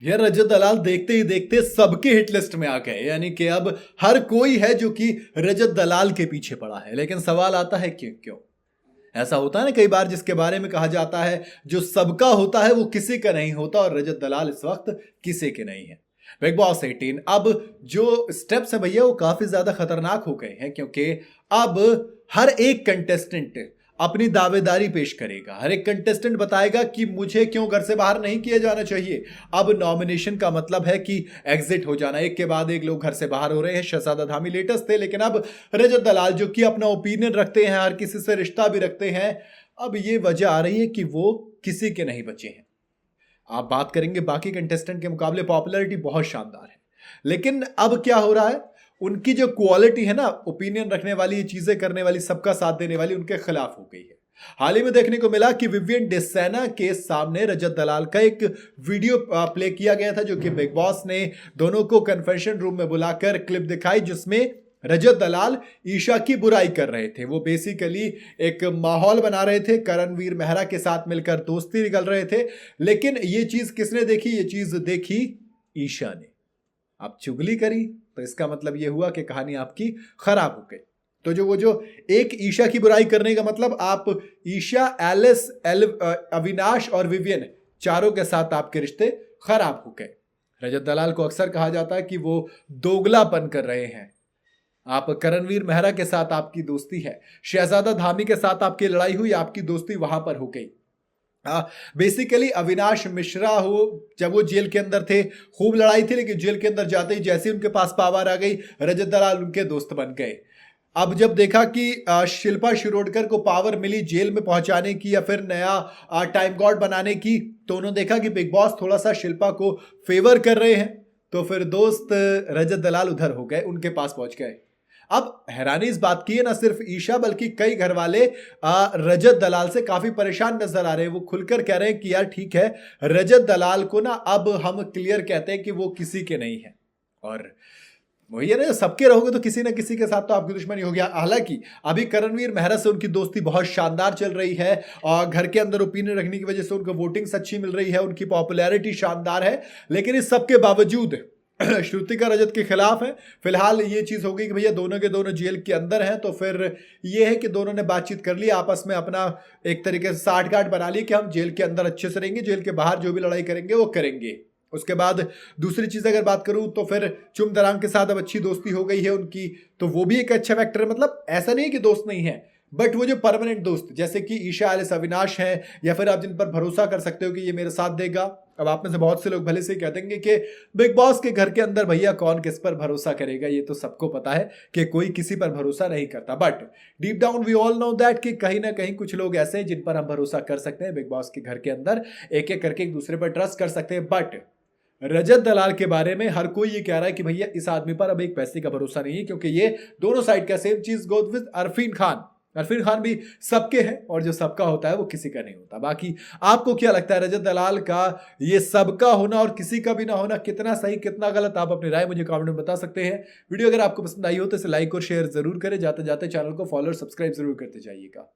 ये रजत दलाल देखते ही देखते सबके हिट लिस्ट में आ गए, यानी कि अब हर कोई है जो कि रजत दलाल के पीछे पड़ा है। लेकिन सवाल आता है क्यों क्यों ऐसा होता है ना, कई बार जिसके बारे में कहा जाता है जो सबका होता है वो किसी का नहीं होता, और रजत दलाल इस वक्त किसी के नहीं है। बिग बॉस 18 अब जो स्टेप्स है भैया वो काफी ज्यादा खतरनाक हो गए हैं, क्योंकि अब हर एक कंटेस्टेंट अपनी दावेदारी पेश करेगा। हर एक कंटेस्टेंट बताएगा कि मुझे क्यों घर से बाहर नहीं किया जाना चाहिए। अब नॉमिनेशन का मतलब है कि एग्जिट हो जाना, एक के बाद एक लोग घर से बाहर हो रहे हैं। शहजादा धामी लेटेस्ट थे, लेकिन अब रजत दलाल जो कि अपना ओपिनियन रखते हैं, हर किसी से रिश्ता भी रखते हैं, अब ये वजह आ रही है कि वो किसी के नहीं बचे हैं। आप बात करेंगे बाकी कंटेस्टेंट के मुकाबले पॉपुलैरिटी बहुत शानदार है, लेकिन अब क्या हो रहा है, उनकी जो क्वालिटी है ना, ओपिनियन रखने वाली, चीजें करने वाली, सबका साथ देने वाली, उनके खिलाफ हो गई है। हाल ही में देखने को मिला कि विवियन डिसेना के सामने रजत दलाल का एक वीडियो प्ले किया गया था, जो कि बिग बॉस ने दोनों को कन्फेशन रूम में बुलाकर क्लिप दिखाई, जिसमें रजत दलाल ईशा की बुराई कर रहे थे। वो बेसिकली एक माहौल बना रहे थे, करणवीर मेहरा के साथ मिलकर दोस्ती निकल रहे थे। लेकिन ये चीज किसने देखी? ये चीज देखी ईशा ने। आप चुगली करी तो इसका मतलब यह हुआ कि कहानी आपकी खराब हो गई। तो वो जो एक ईशा की बुराई करने का मतलब, आप ईशा, एलिस, अविनाश और विवियन चारों के साथ आपके रिश्ते खराब हो गए। रजत दलाल को अक्सर कहा जाता है कि वो दोगलापन कर रहे हैं। आप करणवीर मेहरा के साथ आपकी दोस्ती है, शहजादा धामी के साथ आपकी लड़ाई हुई, आपकी दोस्ती वहां पर हो गई। बेसिकली अविनाश मिश्रा हो, जब वो जेल के अंदर थे खूब लड़ाई थी, लेकिन जेल के अंदर जाते ही जैसे उनके पास पावर आ गई, रजत दलाल उनके दोस्त बन गए। अब जब देखा कि शिल्पा शिरोडकर को पावर मिली जेल में पहुंचाने की या फिर नया टाइम गॉड बनाने की, तो उन्होंने देखा कि बिग बॉस थोड़ा सा शिल्पा को फेवर कर रहे हैं, तो फिर दोस्त रजत दलाल उधर हो गए, उनके पास पहुंच गए। अब हैरानी इस बात की है, ना सिर्फ ईशा बल्कि कई घर वाले रजत दलाल से काफी परेशान नजर आ रहे हैं। वो खुलकर कह रहे हैं कि यार ठीक है, रजत दलाल को ना अब हम क्लियर कहते हैं कि वो किसी के नहीं है। और वही है ना, सबके रहोगे तो किसी ना किसी के साथ तो आपकी दुश्मनी हो गया। हालांकि अभी करणवीर मेहरा से उनकी दोस्ती बहुत शानदार चल रही है, और घर के अंदर ओपिनियन रखने की वजह से उनको वोटिंग्स अच्छी मिल रही है, उनकी पॉपुलैरिटी शानदार है। लेकिन इस सबके बावजूद श्रुतिका रजत के खिलाफ है। फिलहाल ये चीज हो गई कि भैया दोनों के दोनों जेल के अंदर हैं, तो फिर ये है कि दोनों ने बातचीत कर ली आपस में, अपना एक तरीके से साठगांठ बना ली कि हम जेल के अंदर अच्छे से रहेंगे, जेल के बाहर जो भी लड़ाई करेंगे वो करेंगे। उसके बाद दूसरी चीज अगर बात करूं तो फिर चुम दरांग के साथ अब अच्छी दोस्ती हो गई है उनकी, तो वो भी एक अच्छा फैक्टर है। मतलब ऐसा नहीं है कि दोस्त नहीं है, बट वो जो परमानेंट दोस्त जैसे कि ईशा, एलिस, अविनाश हैं, या फिर आप जिन पर भरोसा कर सकते हो कि ये मेरे साथ देगा। अब आप में से बहुत से लोग भले से कह देंगे कि बिग बॉस के घर के अंदर भैया कौन किस पर भरोसा करेगा, ये तो सबको पता है कि कोई किसी पर भरोसा नहीं करता, but deep down we all know that कि कहीं ना कहीं कुछ लोग ऐसे हैं जिन पर हम भरोसा कर सकते हैं। बिग बॉस के घर के अंदर एक एक करके एक दूसरे पर ट्रस्ट कर सकते हैं। बट रजत दलाल के बारे में हर कोई ये कह रहा है कि भैया इस आदमी पर अब एक पैसे का भरोसा नहीं है, क्योंकि ये दोनों साइड का सेम चीज गोज विद अरफीन खान। अरफीन खान भी सबके हैं, और जो सबका होता है वो किसी का नहीं होता। बाकी आपको क्या लगता है, रजत दलाल का ये सबका होना और किसी का भी ना होना कितना सही कितना गलत? आप अपनी राय मुझे कमेंट में बता सकते हैं। वीडियो अगर आपको पसंद आई हो तो इसे लाइक और शेयर जरूर करें। जाते जाते चैनल को फॉलो और सब्सक्राइब जरूर करते जाइएगा।